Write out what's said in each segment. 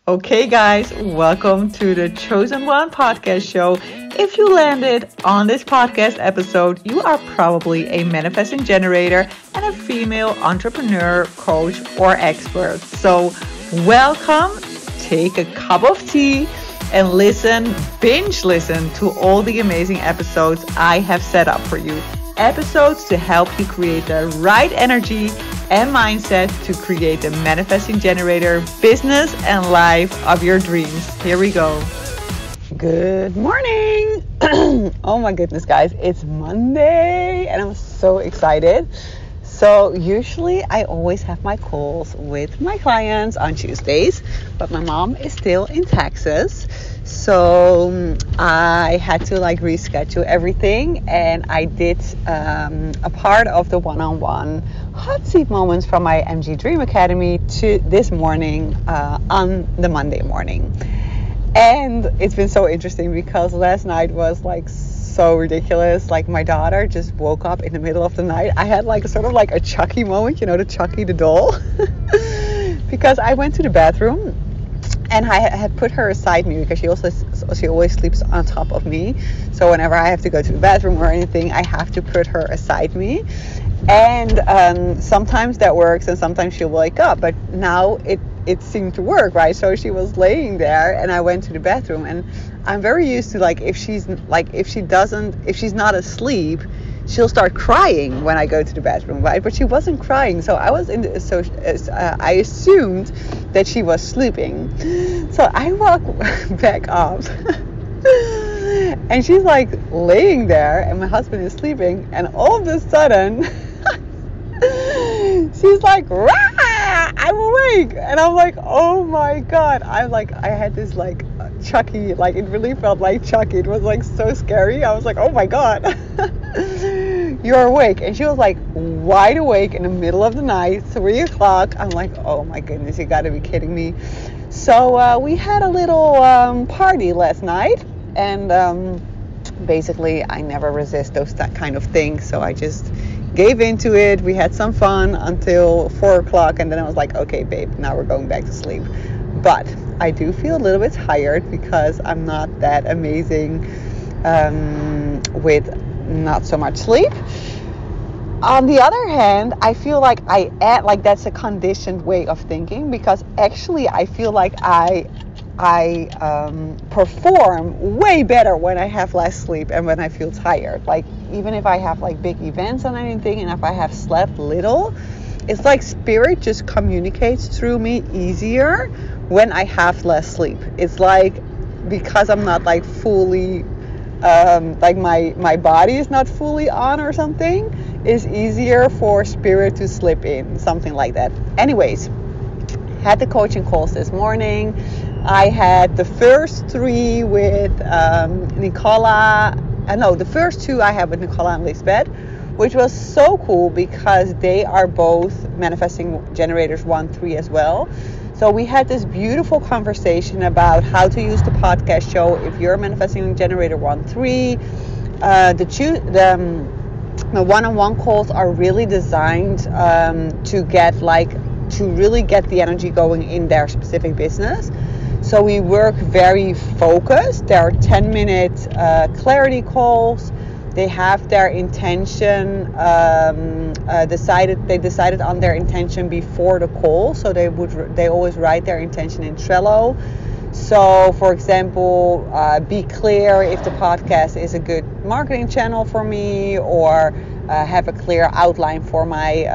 Okay, guys, welcome to the Chosen One podcast show. If you landed on this podcast episode, you are probably a manifesting generator and a female entrepreneur, coach, or expert. So, welcome, take a cup of tea, and binge listen to all the amazing episodes I have set up for you. Episodes to help you create the right energy and mindset to create the manifesting generator business and life of your dreams. Here we go. Good morning. Oh my goodness, guys. It's Monday and I'm so excited. So usually I always have my calls with my clients on Tuesdays, but my mom is still in Texas. So I had to reschedule everything, and I did a part of the one-on-one hot seat moments from my MG Dream Academy to this morning on the Monday morning. And it's been so interesting because last night was so ridiculous. My daughter just woke up in the middle of the night. I had a Chucky moment, the Chucky the doll, because I went to the bathroom. And I had put her aside me because she always sleeps on top of me. So whenever I have to go to the bathroom or anything, I have to put her aside me. And sometimes that works and sometimes she'll wake up. But now it seemed to work, right? So she was laying there and I went to the bathroom. And I'm very used to if she's not asleep, she'll start crying when I go to the bathroom, right? But she wasn't crying, so I assumed that she was sleeping. So I walk back up, and she's laying there, and my husband is sleeping, and all of a sudden, she's like, "Rah! I'm awake!" And I'm like, "Oh my God!" I had this Chucky, it really felt like Chucky. It was so scary. I was like, "Oh my God." You're awake. And she was wide awake in the middle of the night, 3 o'clock. I'm like, oh my goodness, you gotta be kidding me. So we had a little party last night, and basically I never resist that kind of things, so I just gave into it. We had some fun until 4 o'clock, and then I was like, okay babe, now we're going back to sleep. But I do feel a little bit tired because I'm not that amazing with not so much sleep. On the other hand, I feel that's a conditioned way of thinking, because actually I feel like I perform way better when I have less sleep and when I feel tired. Even if I have big events and anything, and if I have slept little, it's spirit just communicates through me easier when I have less sleep. It's because I'm not fully my body is not fully on or something, is easier for spirit to slip in, something like that. Anyways, had the coaching calls this morning. I had the first 3 with Nicola. The first 2 I had with Nicola and Lisbeth, which was so cool because they are both manifesting generators 1-3 as well. So we had this beautiful conversation about how to use the podcast show if you're manifesting generator 1-3. The one-on-one calls are really designed to really get the energy going in their specific business. So we work very focused. There are 10-minute clarity calls. They have their intention decided on their intention before the call, so they always write their intention in Trello. So for example, be clear if the podcast is a good marketing channel for me, or have a clear outline for my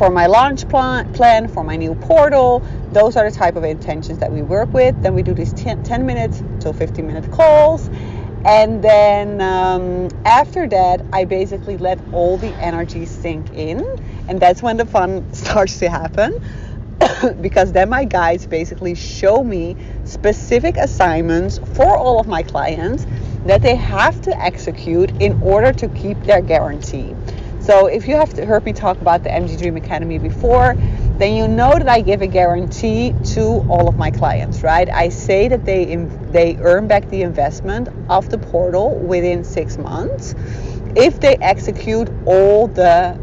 launch plan for my new portal. Those are the type of intentions that we work with. Then we do these 10 minutes to 15-minute calls. And then after that, I basically let all the energy sink in. And that's when the fun starts to happen. Because then my guides basically show me specific assignments for all of my clients that they have to execute in order to keep their guarantee. So if you have heard me talk about the MG Dream Academy before, then you know that I give a guarantee to all of my clients, right? I say that they earn back the investment of the portal within 6 months if they execute all the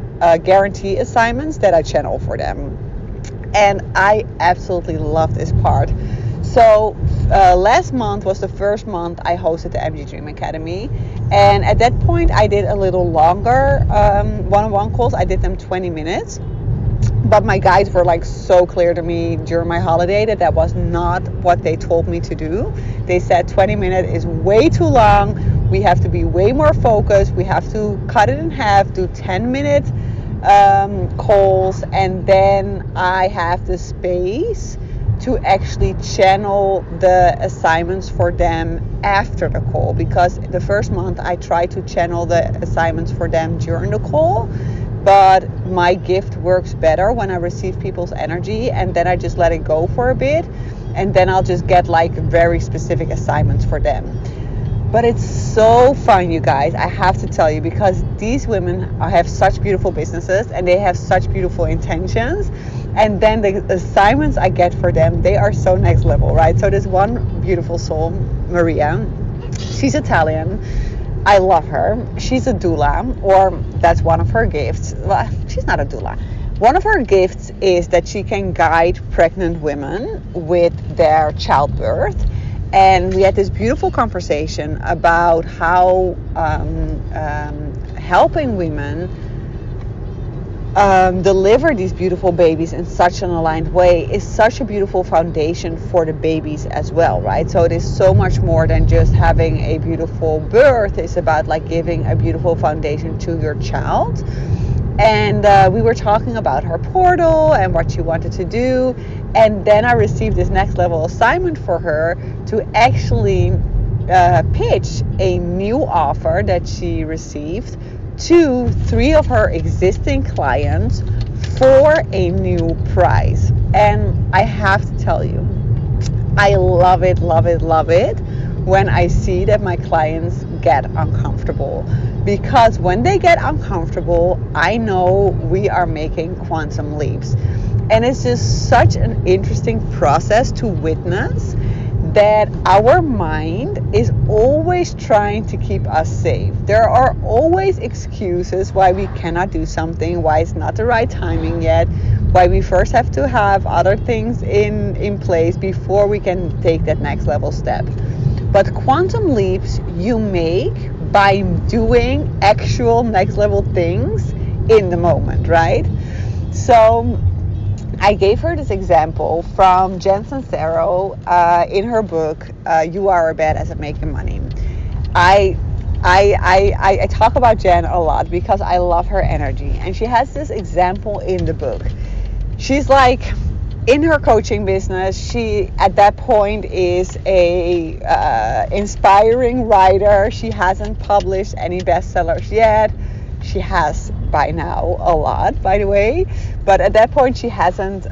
guarantee assignments that I channel for them. And I absolutely love this part. So last month was the first month I hosted the MG Dream Academy. And at that point, I did a little longer one-on-one calls. I did them 20 minutes. But my guides were like so clear to me during my holiday that was not what they told me to do. They said 20 minutes is way too long. We have to be way more focused. We have to cut it in half, do 10-minute calls, and then I have the space to actually channel the assignments for them after the call, because the first month I tried to channel the assignments for them during the call, but my gift works better when I receive people's energy, and then I just let it go for a bit, and then I'll just get like very specific assignments for them. But it's so fun, you guys, I have to tell you, because these women have such beautiful businesses and they have such beautiful intentions. And then the assignments I get for them, they are so next level, right? So there's one beautiful soul, Maria. She's Italian. I love her. She's a doula, or that's one of her gifts. Well, she's not a doula. One of her gifts is that she can guide pregnant women with their childbirth. And we had this beautiful conversation about how helping women deliver these beautiful babies in such an aligned way is such a beautiful foundation for the babies as well, right? So it is so much more than just having a beautiful birth. It's about like giving a beautiful foundation to your child. And we were talking about her portal and what she wanted to do. And then I received this next level assignment for her to actually pitch a new offer that she received to 3 of her existing clients for a new price. And I have to tell you, I love it, love it, love it when I see that my clients get uncomfortable. Because when they get uncomfortable, I know we are making quantum leaps. And it's just such an interesting process to witness that our mind is always trying to keep us safe. There are always excuses why we cannot do something, why it's not the right timing yet, why we first have to have other things in place before we can take that next level step. But quantum leaps you make by doing actual next level things in the moment, right? So I gave her this example from Jen Sincero in her book, You Are a Badass at Making Money. I talk about Jen a lot because I love her energy. And she has this example in the book. She's like, in her coaching business, she at that point is a inspiring writer. She hasn't published any bestsellers yet. She has by now a lot, by the way, but at that point she hasn't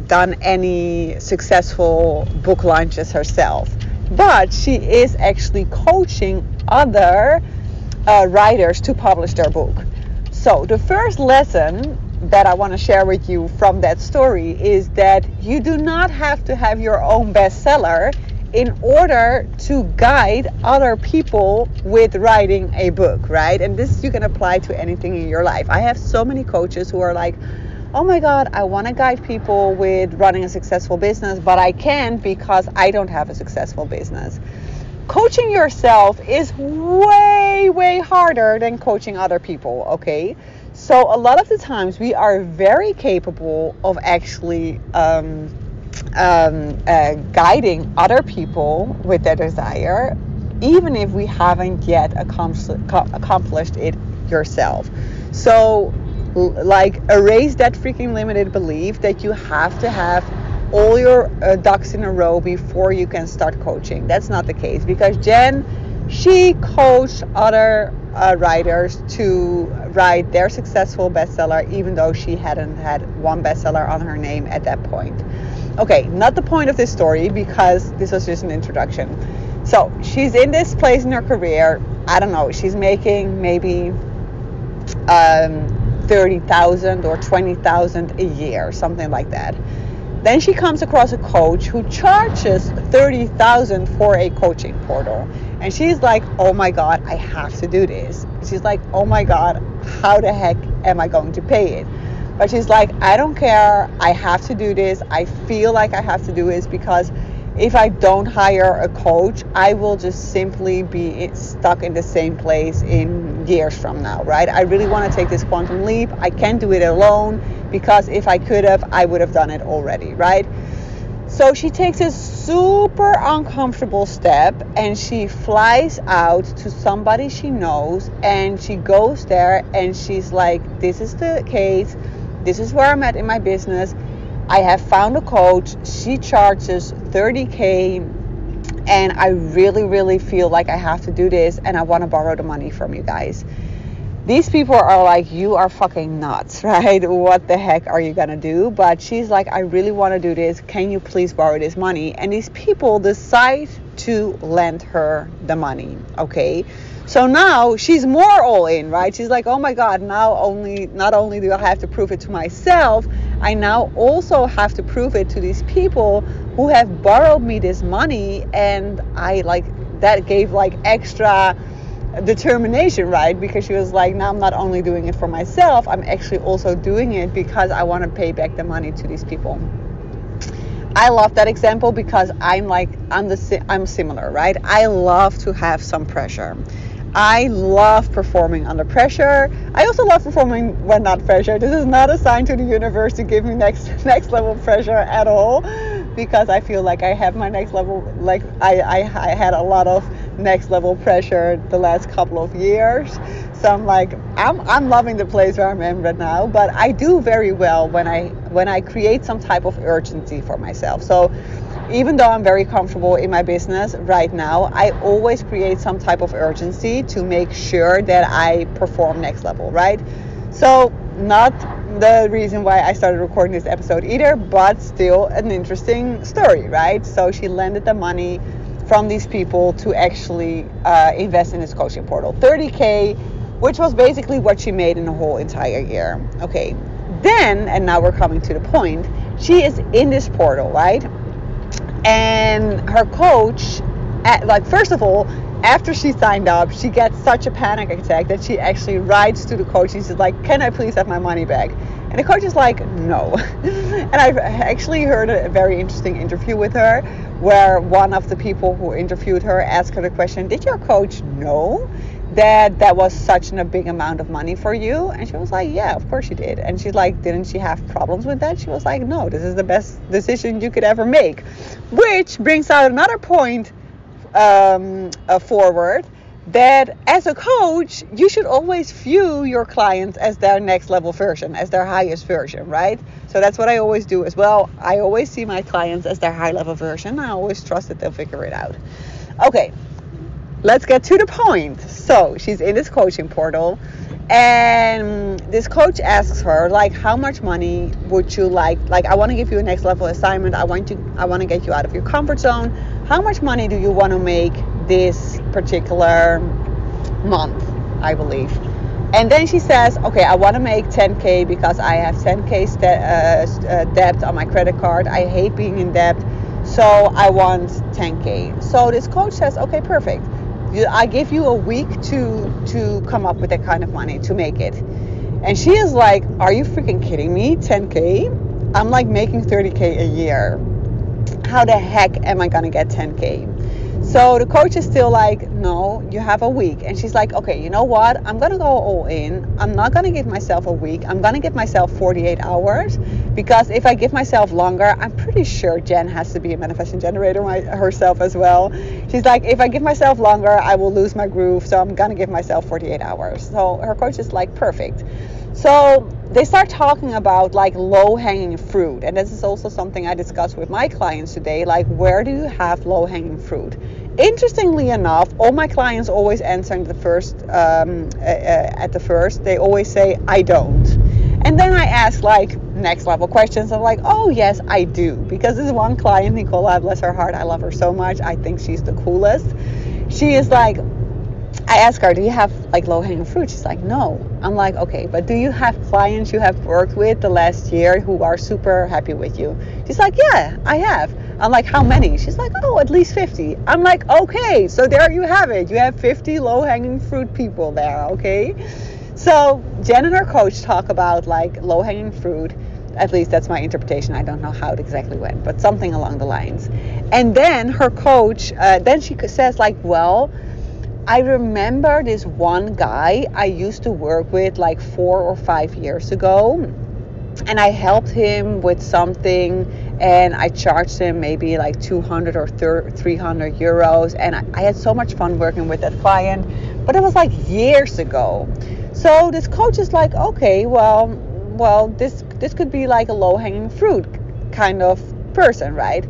done any successful book launches herself, but she is actually coaching other writers to publish their book. So the first lesson that I want to share with you from that story is that you do not have to have your own bestseller in order to guide other people with writing a book, right? And this you can apply to anything in your life. I have so many coaches who are like, oh my God, I want to guide people with running a successful business, but I can't because I don't have a successful business. Coaching yourself is way, way harder than coaching other people, okay? So a lot of the times we are very capable of actually guiding other people with their desire, even if we haven't yet accomplished it yourself. So like erase that freaking limited belief that you have to have all your ducks in a row before you can start coaching. That's not the case, because Jen, she coached other writers to write their successful bestseller, even though she hadn't had one bestseller on her name at that point. Okay, not the point of this story, because this was just an introduction. So she's in this place in her career. I don't know, she's making maybe 30,000 or 20,000 a year, something like that. Then she comes across a coach who charges 30,000 for a coaching portal. And she's like, oh my God, I have to do this. She's like, oh my God, how the heck am I going to pay it? But she's like, I don't care. I have to do this. I feel like I have to do this because if I don't hire a coach, I will just simply be stuck in the same place in years from now, right? I really want to take this quantum leap. I can't do it alone because if I could have, I would have done it already, right? So she takes a super uncomfortable step and she flies out to somebody she knows and she goes there and she's like, this is the case. This is where I'm at in my business. I have found a coach. She charges $30,000 and I really, really feel like I have to do this and I want to borrow the money from you guys. These people are like, you are fucking nuts, right? What the heck are you going to do? But she's like, I really want to do this. Can you please borrow this money? And these people decide to lend her the money, okay? So now she's more all in, right? She's like, oh my God, not only do I have to prove it to myself, I now also have to prove it to these people who have borrowed me this money. And that gave extra determination, right? Because she was like, now I'm not only doing it for myself, I'm actually also doing it because I want to pay back the money to these people. I love that example because I'm similar, right? I love to have some pressure. I love performing under pressure. I also love performing when not pressure. This is not a sign to the universe to give me next level pressure at all, because I feel like I have my next level, I had a lot of next level pressure the last couple of years. So I'm loving the place where I'm in right now, but I do very well when I create some type of urgency for myself. So even though I'm very comfortable in my business right now, I always create some type of urgency to make sure that I perform next level, right? So not the reason why I started recording this episode either, but still an interesting story, right? So she lended the money from these people to actually invest in this coaching portal. $30,000, which was basically what she made in the whole entire year. Okay, then, and now we're coming to the point, she is in this portal, right? And her coach, first of all, after she signed up, she gets such a panic attack that she actually writes to the coach. She's like, can I please have my money back? And the coach is like, no. And I've actually heard a very interesting interview with her where one of the people who interviewed her asked her the question, did your coach know that was such a big amount of money for you? And she was like, yeah, of course she did. And she's like, didn't she have problems with that? She was like, no, this is the best decision you could ever make. Which brings out another point forward, that as a coach, you should always view your clients as their next level version, as their highest version, right? So that's what I always do as well. I always see my clients as their high level version. I always trust that they'll figure it out. Okay, let's get to the point. So she's in this coaching portal and this coach asks her, how much money would you like? I want to give you a next level assignment. I want to get you out of your comfort zone. How much money do you want to make this particular month, I believe? And then she says, okay, I want to make $10,000 because I have $10,000 debt on my credit card. I hate being in debt, so I want $10,000. So this coach says, okay, perfect. I give you a week to come up with that kind of money to make it. And she is like, are you freaking kidding me? $10,000? I'm making $30,000 a year. How the heck am I gonna get $10,000? So the coach is still like, no, you have a week. And she's like, okay, you know what? I'm going to go all in. I'm not going to give myself a week. I'm going to give myself 48 hours. Because if I give myself longer, I'm pretty sure Jen has to be a manifesting generator herself as well. She's like, if I give myself longer, I will lose my groove. So I'm going to give myself 48 hours. So her coach is like, perfect. So they start talking about low-hanging fruit. And this is also something I discuss with my clients today. Where do you have low-hanging fruit? Interestingly enough, all my clients always answer at the first. They always say, I don't. And then I ask next level questions. I'm like, oh yes, I do. Because this one client, Nicola, bless her heart, I love her so much. I think she's the coolest. She is like, I ask her, do you have low-hanging fruit? She's like, no. I'm like, okay, but do you have clients you have worked with the last year who are super happy with you? She's like, yeah, I have. I'm like, how many? She's like, oh, at least 50. I'm like, okay, so there you have it. You have 50 low-hanging fruit people there, okay? So Jen and her coach talk about like low-hanging fruit. At least that's my interpretation. I don't know how it exactly went, but something along the lines. And then her coach, then she says like, well, I remember this one guy I used to work with like 4 or 5 years ago, and I helped him with something, and I charged him maybe like 200 or 300 euros, and I had so much fun working with that client, but it was like years ago. So this coach is like, okay, well, this could be like a low-hanging fruit kind of person, right?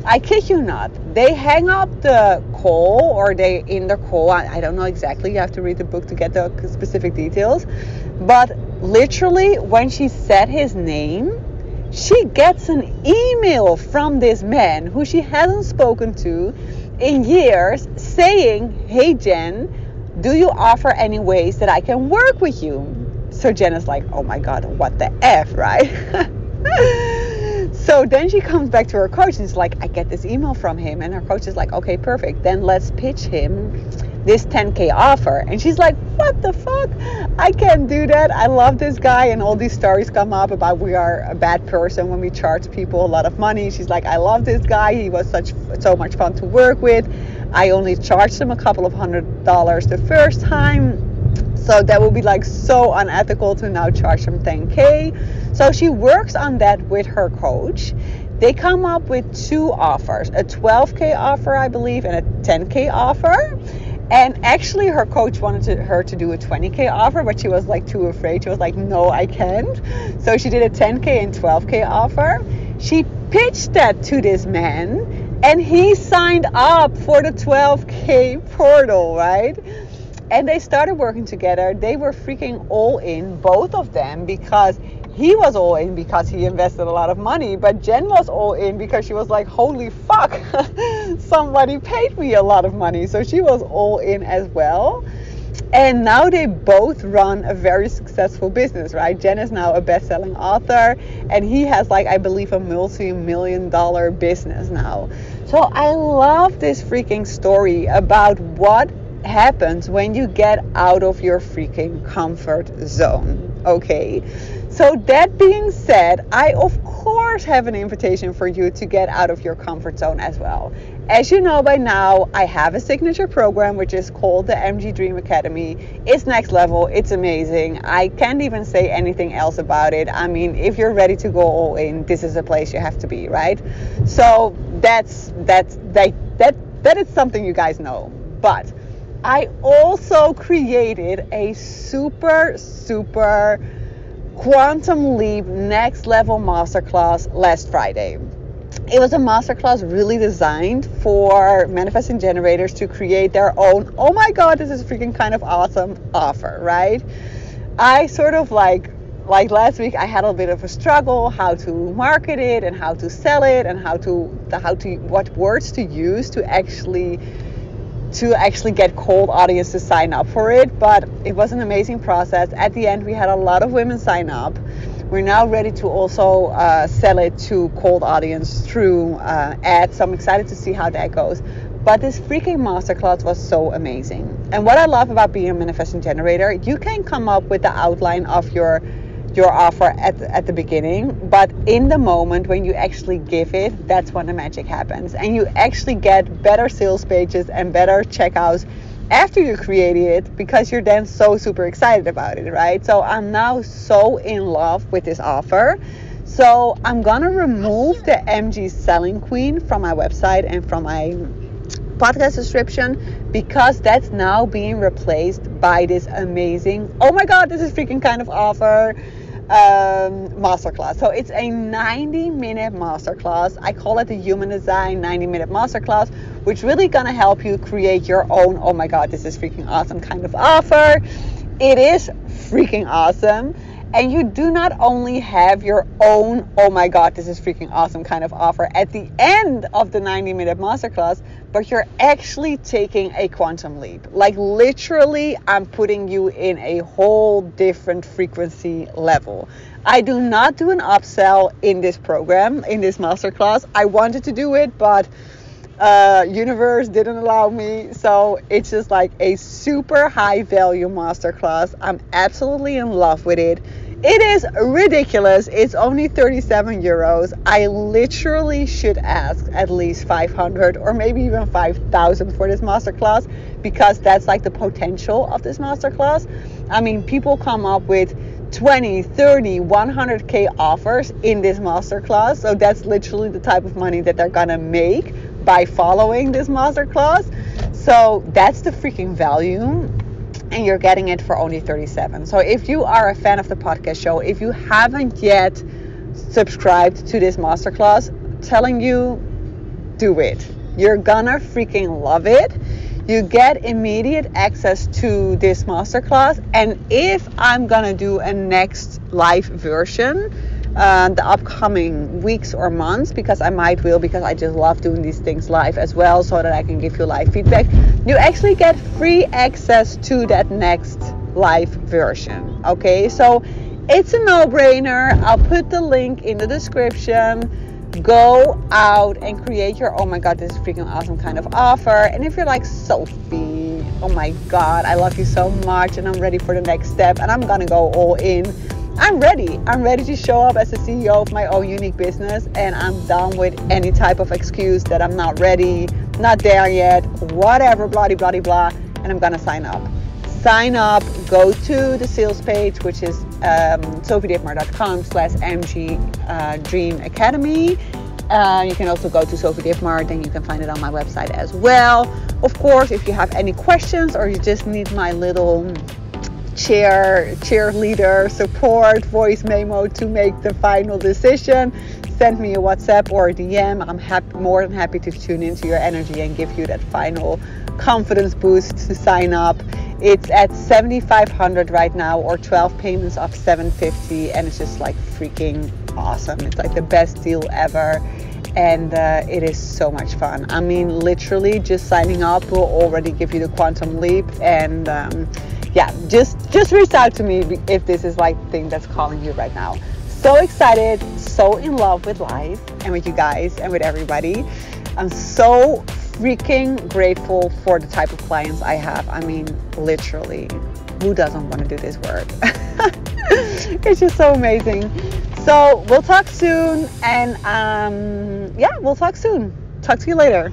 I kid you not. They hang up the call, or they in the call. I don't know exactly. You have to read the book to get the specific details. But literally, when she said his name, she gets an email from this man who she hasn't spoken to in years saying, hey, Jen, do you offer any ways that I can work with you? So Jen is like, oh my God, what the F, right? So then she comes back to her coach and is like, I get this email from him. And her coach is like, okay, perfect. Then let's pitch him this 10K offer. And she's like, what the fuck? I can't do that. I love this guy. And all these stories come up about we are a bad person when we charge people a lot of money. She's like, I love this guy. He was so much fun to work with. I only charged him a couple of $100 the first time. So that would be like so unethical to now charge them 10K. So she works on that with her coach. They come up with 2 offers, a 12K offer, I believe, and a 10K offer. And actually her coach wanted her to do a 20K offer, but she was like too afraid. She was like, no, I can't. So she did a 10K and 12K offer. She pitched that to this man, and he signed up for the 12K portal, right? And they started working together. They were freaking all in, both of them, because he was all in because he invested a lot of money. But Jen was all in because she was like, holy fuck, somebody paid me a lot of money. So she was all in as well. And now they both run a very successful business, right? Jen is now a best-selling author, and he has like, I believe, a multi-million-dollar business now. So I love this freaking story about what happens when you get out of your freaking comfort zone. Okay, so that being said, I of course have an invitation for you to get out of your comfort zone as well. As you know by now, I have a signature program which is called the MG Dream Academy. It's next level. It's amazing. I can't even say anything else about it. I mean, if you're ready to go all in, this is a place you have to be, right? So that is something you guys know. But I also created a super quantum leap next level masterclass last Friday. It was a masterclass really designed for manifesting generators to create their own, oh my God, this is freaking kind of awesome offer, right? I sort of like last week, I had a bit of a struggle how to market it and how to sell it and what words to use to actually get cold audience to sign up for it. But it was an amazing process. At the end, we had a lot of women sign up. We're now ready to also sell it to cold audience through ads. So I'm excited to see how that goes. But this freaking masterclass was so amazing. And what I love about being a manifesting generator, you can come up with the outline of your offer at the beginning, but in the moment when you actually give it, that's when the magic happens, and you actually get better sales pages and better checkouts after you create it, because you're then so super excited about it, right? So I'm now so in love with this offer. So I'm gonna remove the MG Selling Queen from my website and from my podcast description, because that's now being replaced by this amazing, oh my God, this is freaking kind of offer masterclass. So it's a 90-minute masterclass. I call it the Human Design 90-minute masterclass, which really gonna help you create your own, oh my God, this is freaking awesome kind of offer. It is freaking awesome. And you do not only have your own, oh my God, this is freaking awesome kind of offer at the end of the 90-minute masterclass, but you're actually taking a quantum leap. Like literally, I'm putting you in a whole different frequency level. I do not do an upsell in this program, in this masterclass. I wanted to do it, but Universe didn't allow me. So it's just like a super high value masterclass. I'm absolutely in love with it. It is ridiculous. It's only 37 euros. I literally should ask at least 500 or maybe even 5,000 for this masterclass, because that's like the potential of this masterclass. I mean, people come up with 20, 30, 100k offers in this masterclass. So that's literally the type of money that they're gonna make by following this masterclass. So that's the freaking value. And you're getting it for only 37. So if you are a fan of the podcast show, if you haven't yet subscribed to this masterclass, telling you, do it. You're gonna freaking love it. You get immediate access to this masterclass. And if I'm gonna do a next live version, the upcoming weeks or months, because I will, because I just love doing these things live as well, so that I can give you live feedback, you actually get free access to that next live version. Okay, so it's a no-brainer. I'll put the link in the description. Go out and create your, oh my god, this is freaking awesome kind of offer. And if you're like, Sophie, oh my god, I love you so much and I'm ready for the next step and I'm gonna go all in, I'm ready. I'm ready to show up as the CEO of my own unique business, and I'm done with any type of excuse that I'm not ready, not there yet, whatever, blah, blah, blah, blah, and I'm gonna sign up. Sign up, go to the sales page, which is sophiediepmar.com/MG Dream Academy. You can also go to Sophie Diepmar, then you can find it on my website as well. Of course, if you have any questions or you just need my little cheerleader support voice memo to make the final decision, send me a WhatsApp or a DM. I'm more than happy to tune into your energy and give you that final confidence boost to sign up. It's at 7,500 right now, or 12 payments of 750, and it's just like freaking awesome. It's like the best deal ever, and it is so much fun. I mean, literally just signing up will already give you the quantum leap. And yeah, just reach out to me if this is like the thing that's calling you right now. So excited, so in love with life and with you guys and with everybody. I'm so freaking grateful for the type of clients I have. I mean, literally, who doesn't want to do this work? It's just so amazing. So we'll talk soon, and yeah, we'll talk soon. Talk to you later.